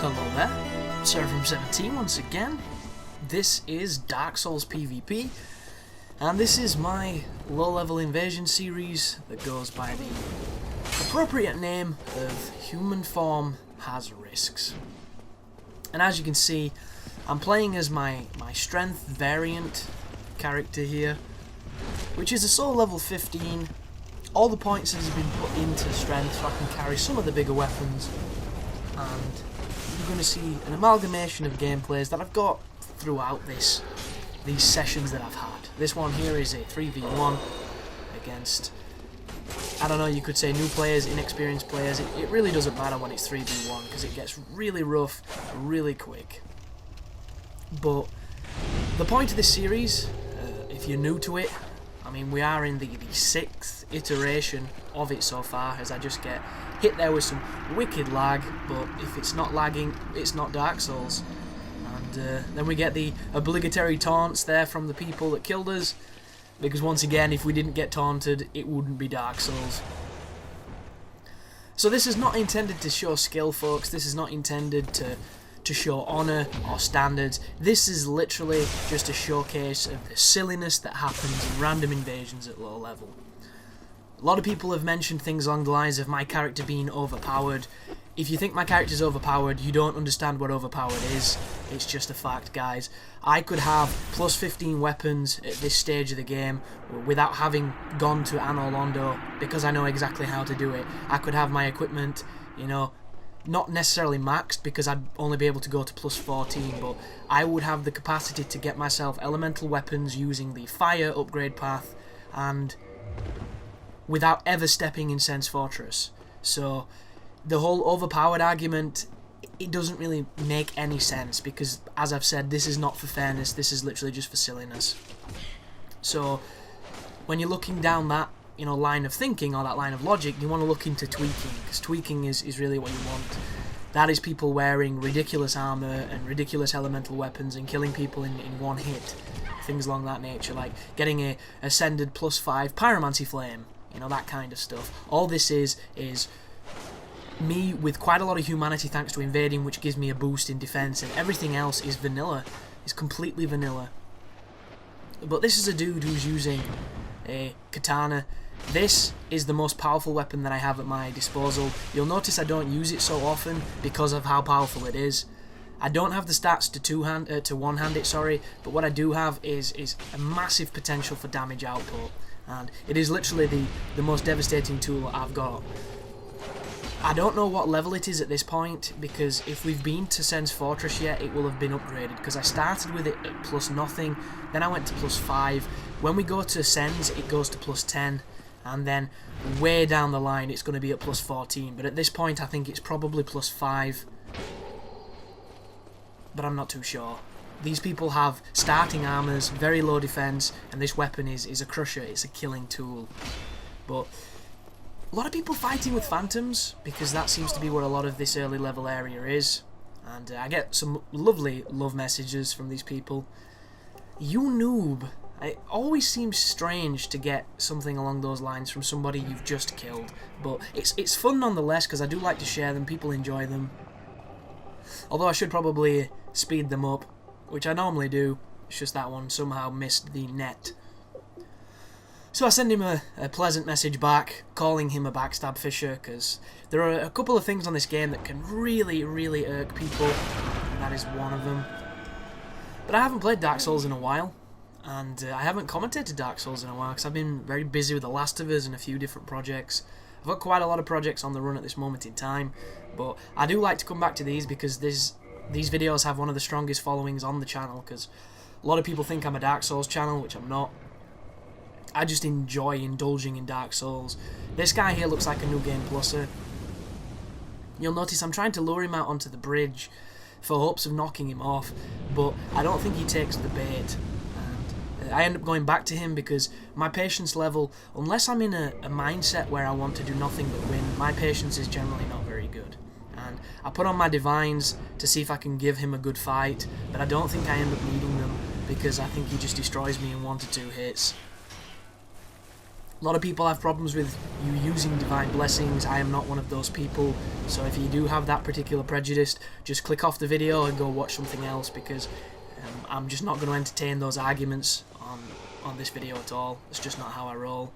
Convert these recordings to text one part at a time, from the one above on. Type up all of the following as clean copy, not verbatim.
Hello there, Seraphim17 once again. This is Dark Souls PvP, and this is my low-level invasion series that goes by the appropriate name of Human Form Has Risks. And as you can see, I'm playing as my strength variant character here, which is a soul level 15. All the points has been put into strength so I can carry some of the bigger weapons, and you're going to see an amalgamation of gameplays that I've got throughout these sessions that I've had. This one here is a 3v1 against, I don't know, you could say new players, inexperienced players. It really doesn't matter when it's 3v1 because it gets really rough really quick. But the point of this series, if you're new to it, I mean, we are in the 6th iteration of it so far, as I just get hit there with some wicked lag, but if it's not lagging, it's not Dark Souls. And then we get the obligatory taunts there from the people that killed us, because once again, if we didn't get taunted, it wouldn't be Dark Souls. So this is not intended to show skill, folks. This is not intended to show honour or standards. This is literally just a showcase of the silliness that happens in random invasions at low level. A lot of people have mentioned things along the lines of my character being overpowered. If you think my character's overpowered, you don't understand what overpowered is. It's just a fact, guys. I could have plus 15 weapons at this stage of the game without having gone to Anor Londo, because I know exactly how to do it. I could have my equipment, you know, not necessarily maxed, because I'd only be able to go to plus 14, but I would have the capacity to get myself elemental weapons using the fire upgrade path, and without ever stepping in Sen's Fortress. So the whole overpowered argument, it doesn't really make any sense, because as I've said, this is not for fairness, this is literally just for silliness. So when you're looking down that, you know, line of thinking or that line of logic, you want to look into tweaking, because tweaking is really what you want. That is people wearing ridiculous armor and ridiculous elemental weapons and killing people in one hit. Things along that nature, like getting a ascended plus 5 pyromancy flame, you know, that kind of stuff. All this is me with quite a lot of humanity thanks to invading, which gives me a boost in defense, and everything else is vanilla. It's completely vanilla. But this is a dude who's using a katana. This is the most powerful weapon that I have at my disposal. You'll notice I don't use it so often because of how powerful it is. I don't have the stats to one-hand it, sorry, but what I do have is a massive potential for damage output, and it is literally the most devastating tool I've got. I don't know what level it is at this point, because if we've been to Sen's Fortress yet, it will have been upgraded, because I started with it at plus nothing, then I went to plus 5. When we go to Sen's, it goes to plus 10, and then way down the line it's going to be at plus 14, but at this point I think it's probably plus 5, but I'm not too sure. These people have starting armors, very low defense, and this weapon is a crusher, it's a killing tool. But a lot of people fighting with phantoms, because that seems to be what a lot of this early level area is, and I get some lovely love messages from these people. You noob. It always seems strange to get something along those lines from somebody you've just killed, but it's fun nonetheless, because I do like to share them, people enjoy them. Although I should probably speed them up, which I normally do, it's just that one somehow missed the net. So I send him a pleasant message back, calling him a backstab fisher, because there are a couple of things on this game that can really, really irk people, and that is one of them. But I haven't played Dark Souls in a while, and I haven't commentated Dark Souls in a while, because I've been very busy with The Last of Us and a few different projects. I've got quite a lot of projects on the run at this moment in time, but I do like to come back to these, because these videos have one of the strongest followings on the channel, because a lot of people think I'm a Dark Souls channel, which I'm not. I just enjoy indulging in Dark Souls. This guy here looks like a New Game Pluser. You'll notice I'm trying to lure him out onto the bridge for hopes of knocking him off, but I don't think he takes the bait. And I end up going back to him because my patience level, unless I'm in a mindset where I want to do nothing but win, my patience is generally not very good. And I put on my divines to see if I can give him a good fight, but I don't think I end up needing them, because I think he just destroys me in 1 to 2 hits. A lot of people have problems with you using divine blessings. I am not one of those people, so if you do have that particular prejudice, just click off the video and go watch something else, because I'm just not going to entertain those arguments on this video at all. It's just not how I roll.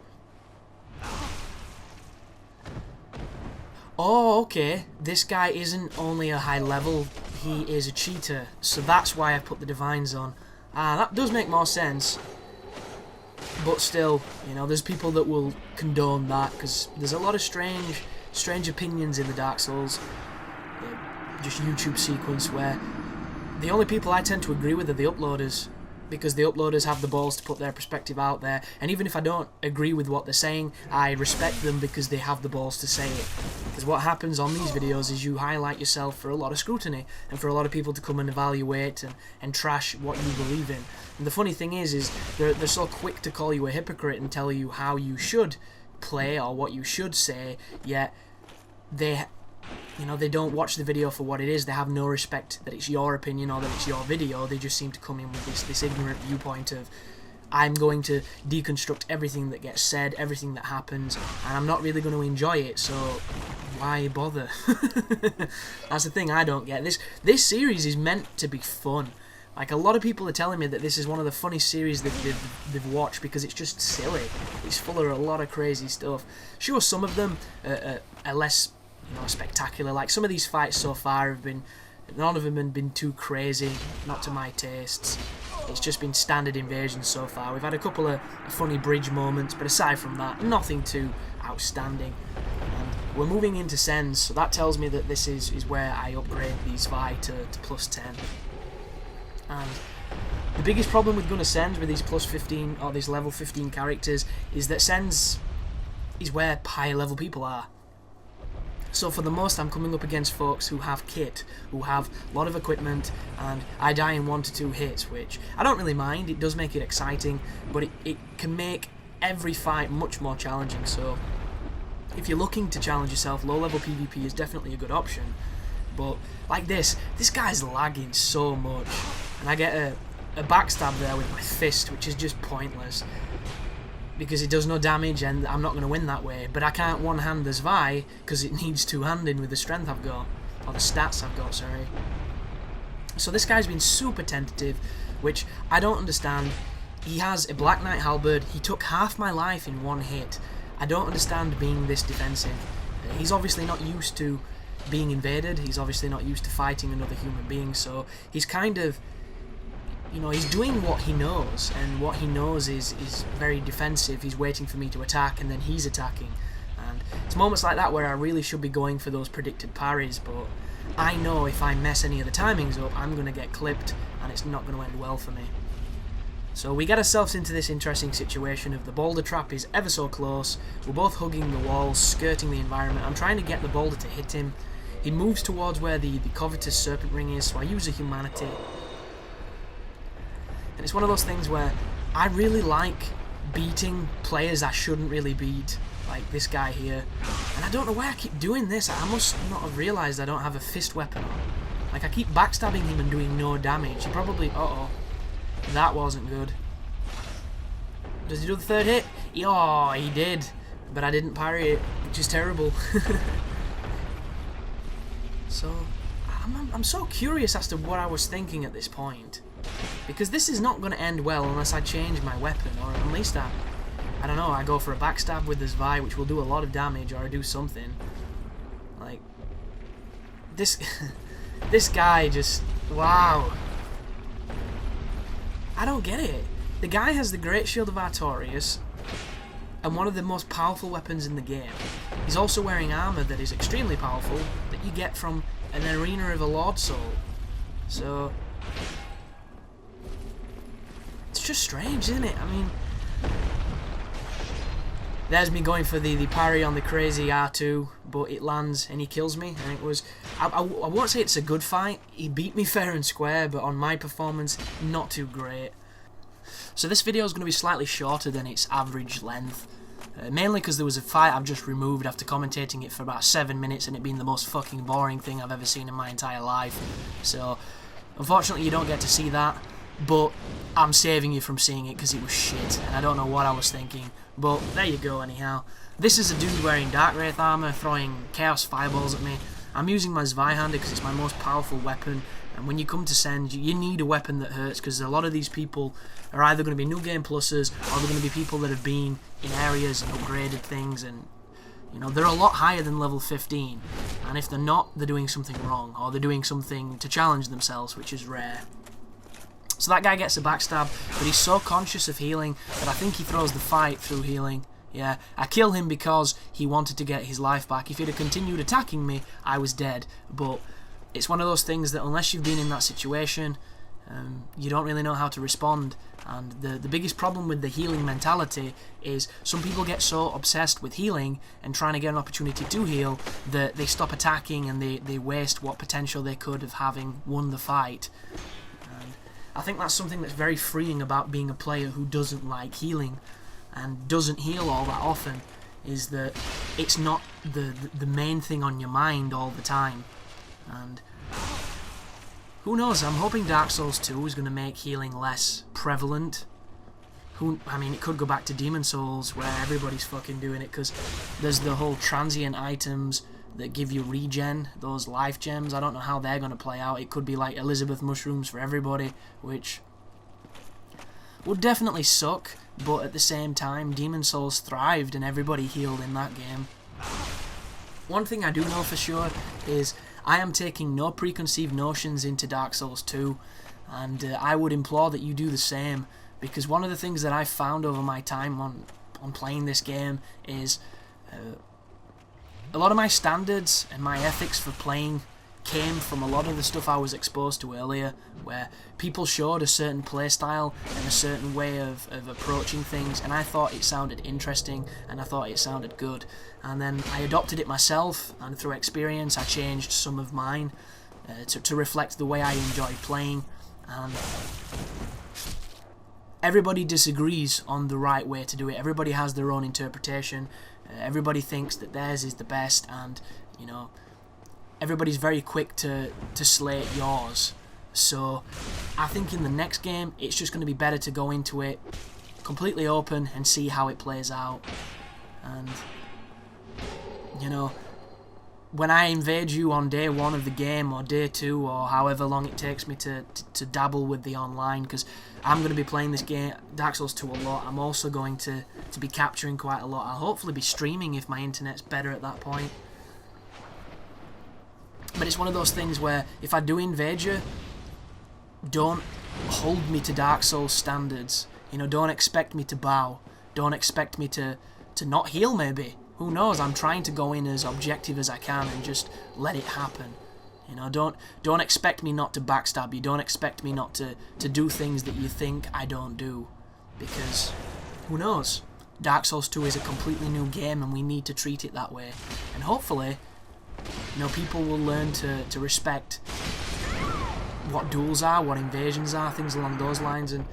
Oh, okay, this guy isn't only a high level, he is a cheater, so that's why I put the divines on. That does make more sense. But still, you know, there's people that will condone that, because there's a lot of strange opinions in the Dark Souls, just YouTube sequence, where the only people I tend to agree with are the uploaders, because the uploaders have the balls to put their perspective out there, and even if I don't agree with what they're saying, I respect them because they have the balls to say it. Because what happens on these videos is you highlight yourself for a lot of scrutiny, and for a lot of people to come and evaluate and trash what you believe in. And the funny thing is they're so quick to call you a hypocrite and tell you how you should play or what you should say, yet they don't watch the video for what it is. They have no respect that it's your opinion or that it's your video. They just seem to come in with this ignorant viewpoint of, I'm going to deconstruct everything that gets said, everything that happens, and I'm not really going to enjoy it, so why bother? That's the thing I don't get. This series is meant to be fun. Like, a lot of people are telling me that this is one of the funniest series that they've watched, because it's just silly. It's full of a lot of crazy stuff. Sure, some of them are less, spectacular. Like, some of these fights so far have been, none of them have been too crazy, not to my tastes. It's just been standard invasions so far. We've had a couple of funny bridge moments, but aside from that, nothing too outstanding. And we're moving into Sens, so that tells me that this is where I upgrade these Vi to plus 10. And the biggest problem with Gunnar Sens with these plus 15 or these level 15 characters is that Sens is where higher level people are. So for the most, I'm coming up against folks who have kit, who have a lot of equipment, and I die in 1 to 2 hits, which I don't really mind. It does make it exciting, but it can make every fight much more challenging. So if you're looking to challenge yourself, low level PvP is definitely a good option. But like this guy's lagging so much, and I get a backstab there with my fist, which is just pointless, because it does no damage and I'm not going to win that way. But I can't one-hand this Vi, because it needs two-handing with the strength I've got, or the stats I've got, sorry. So this guy's been super tentative, which I don't understand. He has a Black Knight halberd, he took half my life in 1 hit. I don't understand being this defensive. He's obviously not used to being invaded, he's obviously not used to fighting another human being, so he's kind of, he's doing what he knows, and what he knows is very defensive. He's waiting for me to attack, and then he's attacking. And it's moments like that where I really should be going for those predicted parries, but I know if I mess any of the timings up, I'm going to get clipped, and it's not going to end well for me. So we get ourselves into this interesting situation of the boulder trap is ever so close. We're both hugging the walls, skirting the environment. I'm trying to get the boulder to hit him. He moves towards where the covetous serpent ring is, so I use a humanity. And it's one of those things where I really like beating players I shouldn't really beat, like this guy here. And I don't know why I keep doing this. I must not have realised I don't have a fist weapon on. Like, I keep backstabbing him and doing no damage. He probably... Uh-oh. That wasn't good. Does he do the 3rd hit? Oh, he did. But I didn't parry it, which is terrible. So, I'm so curious as to what I was thinking at this point. Because this is not going to end well unless I change my weapon, or at least I don't know, I go for a backstab with this Vi, which will do a lot of damage, or I do something. Like, this guy just, wow. I don't get it. The guy has the Great Shield of Artorias, and one of the most powerful weapons in the game. He's also wearing armour that is extremely powerful, that you get from an Arena of a Lord Soul. So, it's just strange, isn't it? I mean, there's me going for the parry on the crazy R2, but it lands and he kills me. And it was, I won't say it's a good fight. He beat me fair and square, but on my performance, not too great. So this video is going to be slightly shorter than its average length. Mainly because there was a fight I've just removed after commentating it for about 7 minutes and it being the most fucking boring thing I've ever seen in my entire life. So, unfortunately you don't get to see that. but I'm saving you from seeing it because it was shit, and I don't know what I was thinking. But there you go anyhow. This is a dude wearing Dark Wraith armor, throwing Chaos Fireballs at me. I'm using my Zweihander because it's my most powerful weapon, and when you come to send, you need a weapon that hurts, because a lot of these people are either going to be New Game Pluses, or they're going to be people that have been in areas and upgraded things, and you know, they're a lot higher than level 15, and if they're not, they're doing something wrong, or they're doing something to challenge themselves, which is rare. So that guy gets a backstab, but he's so conscious of healing that I think he throws the fight through healing. Yeah, I kill him because he wanted to get his life back. If he'd have continued attacking me, I was dead. But it's one of those things that unless you've been in that situation, you don't really know how to respond. And the biggest problem with the healing mentality is some people get so obsessed with healing and trying to get an opportunity to heal that they stop attacking and they waste what potential they could of having won the fight. And I think that's something that's very freeing about being a player who doesn't like healing and doesn't heal all that often, is that it's not the main thing on your mind all the time. And who knows, I'm hoping Dark Souls 2 is going to make healing less prevalent. I mean, it could go back to Demon Souls where everybody's fucking doing it, because there's the whole transient items that give you regen, those life gems. I don't know how they're going to play out. It could be like Elizabeth mushrooms for everybody, which would definitely suck, but at the same time, Demon Souls thrived and everybody healed in that game. One thing I do know for sure is I am taking no preconceived notions into Dark Souls 2, and I would implore that you do the same, because one of the things that I've found over my time on playing this game is a lot of my standards and my ethics for playing came from a lot of the stuff I was exposed to earlier, where people showed a certain playstyle and a certain way of approaching things, and I thought it sounded interesting and I thought it sounded good, and then I adopted it myself, and through experience I changed some of mine to reflect the way I enjoy playing. And everybody disagrees on the right way to do it. Everybody has their own interpretation. Everybody thinks that theirs is the best, and you know, everybody's very quick to slate yours. So I think in the next game it's just going to be better to go into it completely open and see how it plays out. And you know, when I invade you on day 1 of the game, or day 2, or however long it takes me to dabble with the online, because I'm going to be playing this game, Dark Souls 2, a lot. I'm also going to be capturing quite a lot. I'll hopefully be streaming if my internet's better at that point. But it's one of those things where if I do invade you, don't hold me to Dark Souls standards. You know, don't expect me to bow. Don't expect me to not heal, maybe. Who knows? I'm trying to go in as objective as I can and just let it happen. You know, don't expect me not to backstab you. Don't expect me not to do things that you think I don't do. Because, who knows? Dark Souls 2 is a completely new game and we need to treat it that way. And hopefully, you know, people will learn to respect what duels are, what invasions are, things along those lines, and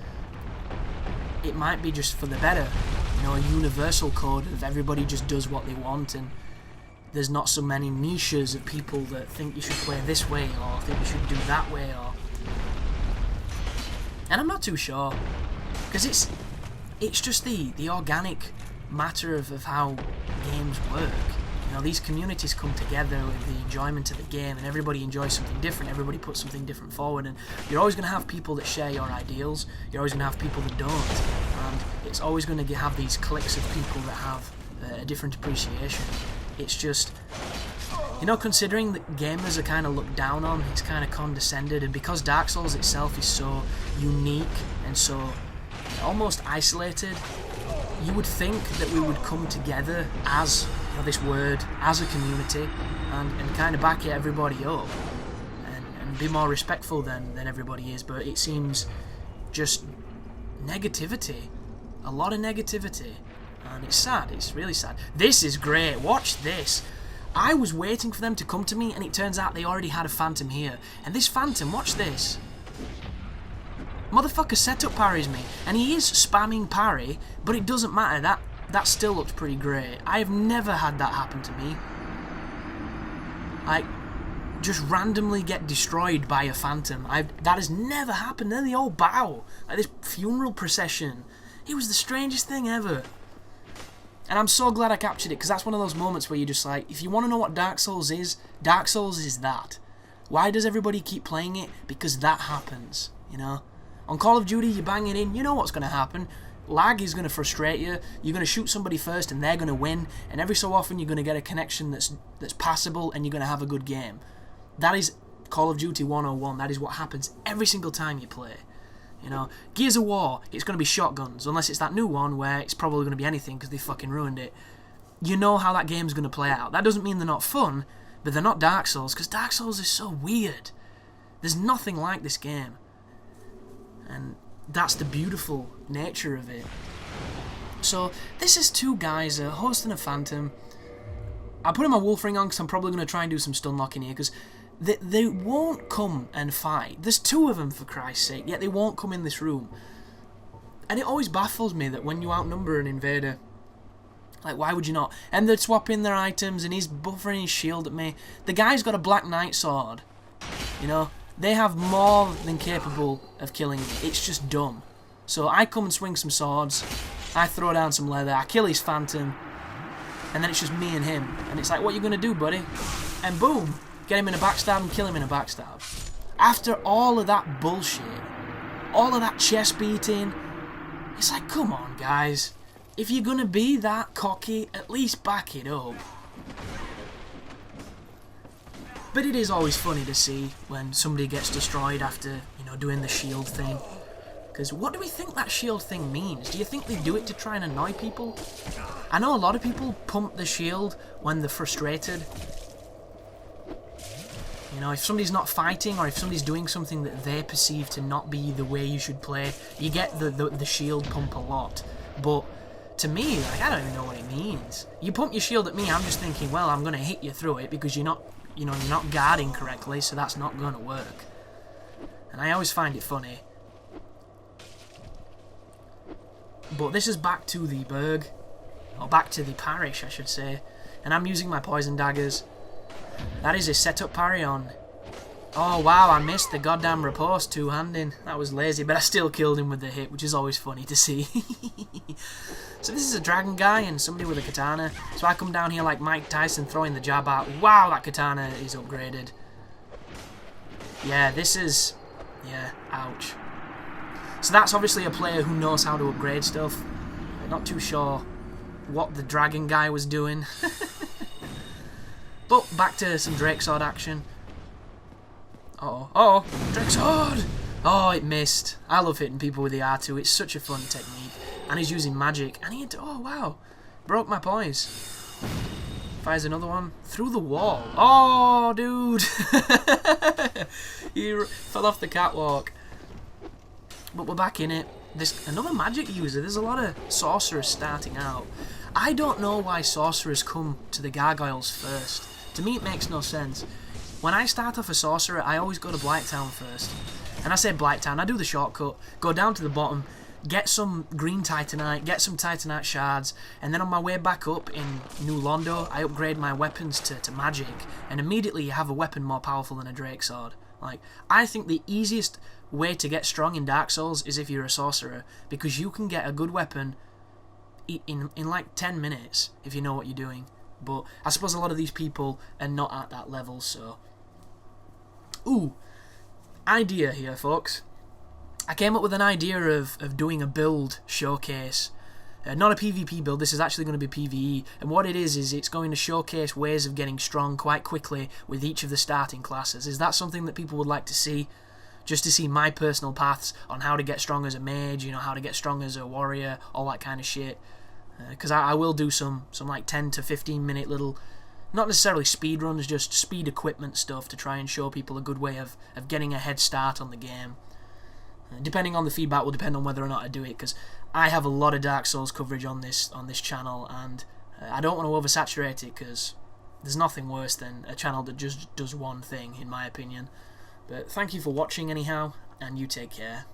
it might be just for the better. You know, a universal code of everybody just does what they want, and there's not so many niches of people that think you should play this way or think you should do that way, or... And I'm not too sure, because it's just the organic matter of how games work. You know, these communities come together with the enjoyment of the game, and everybody enjoys something different, everybody puts something different forward, and you're always going to have people that share your ideals, you're always going to have people that don't, and it's always going to have these cliques of people that have a different appreciation. It's just, you know, considering that gamers are kind of looked down on, it's kind of condescended, and because Dark Souls itself is so unique and so almost isolated, you would think that we would come together as, you know, this word, as a community, and kind of back everybody up and be more respectful than everybody is, but it seems just negativity, a lot of negativity, and it's sad, it's really sad. This is great, watch this. I was waiting for them to come to me, and it turns out they already had a phantom here, and this phantom, watch this. Motherfucker setup parries me, and he is spamming parry, but it doesn't matter, that still looks pretty great. I have never had that happen to me. Like, just randomly get destroyed by a phantom. That has never happened. Then they all bow. Like this funeral procession. It was the strangest thing ever. And I'm so glad I captured it, because that's one of those moments where you're just like, if you want to know what Dark Souls is that. Why does everybody keep playing it? Because that happens, you know? On Call of Duty, you bang it in, you know what's going to happen. Lag is going to frustrate you. You're going to shoot somebody first and they're going to win. And every so often you're going to get a connection that's passable and you're going to have a good game. That is Call of Duty 101. That is what happens every single time you play. You know, Gears of War, it's going to be shotguns, unless it's that new one where it's probably going to be anything because they fucking ruined it. You know how that game's going to play out. That doesn't mean they're not fun, but they're not Dark Souls, because Dark Souls is so weird. There's nothing like this game. And that's the beautiful nature of it. So, this is two guys, a host and a phantom. I put my wolf ring on because I'm probably going to try and do some stun locking here, because they won't come and fight. There's two of them, for Christ's sake, yet they won't come in this room. And it always baffles me that when you outnumber an invader, like, why would you not? And they're swapping their items, and he's buffering his shield at me. The guy's got a Black Knight sword. You know, they have more than capable of killing me. It's just dumb. So I come and swing some swords, I throw down some leather, I kill his phantom, and then it's just me and him. And it's like, what you gonna do, buddy? And boom! Get him in a backstab and kill him in a backstab. After all of that bullshit, all of that chest beating, it's like, come on, guys. If you're gonna be that cocky, at least back it up. But it is always funny to see when somebody gets destroyed after, you know, doing the shield thing. Because what do we think that shield thing means? Do you think they do it to try and annoy people? I know a lot of people pump the shield when they're frustrated. You know, if somebody's not fighting, or if somebody's doing something that they perceive to not be the way you should play, you get the shield pump a lot. But to me, like, I don't even know what it means. You pump your shield at me, I'm just thinking, well, I'm going to hit you through it because you're not, you know, you're not guarding correctly, so that's not going to work. And I always find it funny. But this is back to the burg, or back to the parish, I should say. And I'm using my poison daggers. That is a setup parry on. Oh wow, I missed the goddamn riposte two-handing. That was lazy, but I still killed him with the hit, which is always funny to see. So this is a dragon guy and somebody with a katana. So I come down here like Mike Tyson throwing the jab out. Wow, that katana is upgraded. Yeah, this is... yeah, ouch. So that's obviously a player who knows how to upgrade stuff. Not too sure what the dragon guy was doing. But back to some Drake Sword action. Uh-oh. Drake Sword! Oh, it missed. I love hitting people with the R2. It's such a fun technique. And he's using magic. And he... oh, wow. Broke my poise. Fires another one. Through the wall. Oh, dude. He fell off the catwalk. But we're back in it. There's another magic user. There's a lot of sorcerers starting out. I don't know why sorcerers come to the gargoyles first. To me, it makes no sense. When I start off a sorcerer, I always go to Blighttown first. And I say Blighttown, I do the shortcut, go down to the bottom, get some green titanite, get some titanite shards, and then on my way back up in New Londo, I upgrade my weapons to magic, and immediately you have a weapon more powerful than a Drake Sword. Like, I think the easiest way to get strong in Dark Souls is if you're a sorcerer, because you can get a good weapon in like 10 minutes if you know what you're doing. But I suppose a lot of these people are not at that level, so... Ooh, idea here, folks. I came up with an idea of doing a build showcase. Not a PvP build, this is actually going to be PvE. And what it is it's going to showcase ways of getting strong quite quickly with each of the starting classes. Is that something that people would like to see? Just to see my personal paths on how to get strong as a mage, you know, how to get strong as a warrior, all that kind of shit. Because I will do some like 10 to 15 minute little, not necessarily speed runs, just speed equipment stuff to try and show people a good way of getting a head start on the game. Depending on the feedback will depend on whether or not I do it, because I have a lot of Dark Souls coverage on this channel, and I don't want to oversaturate it, because there's nothing worse than a channel that just does one thing, in my opinion. But thank you for watching anyhow, and you take care.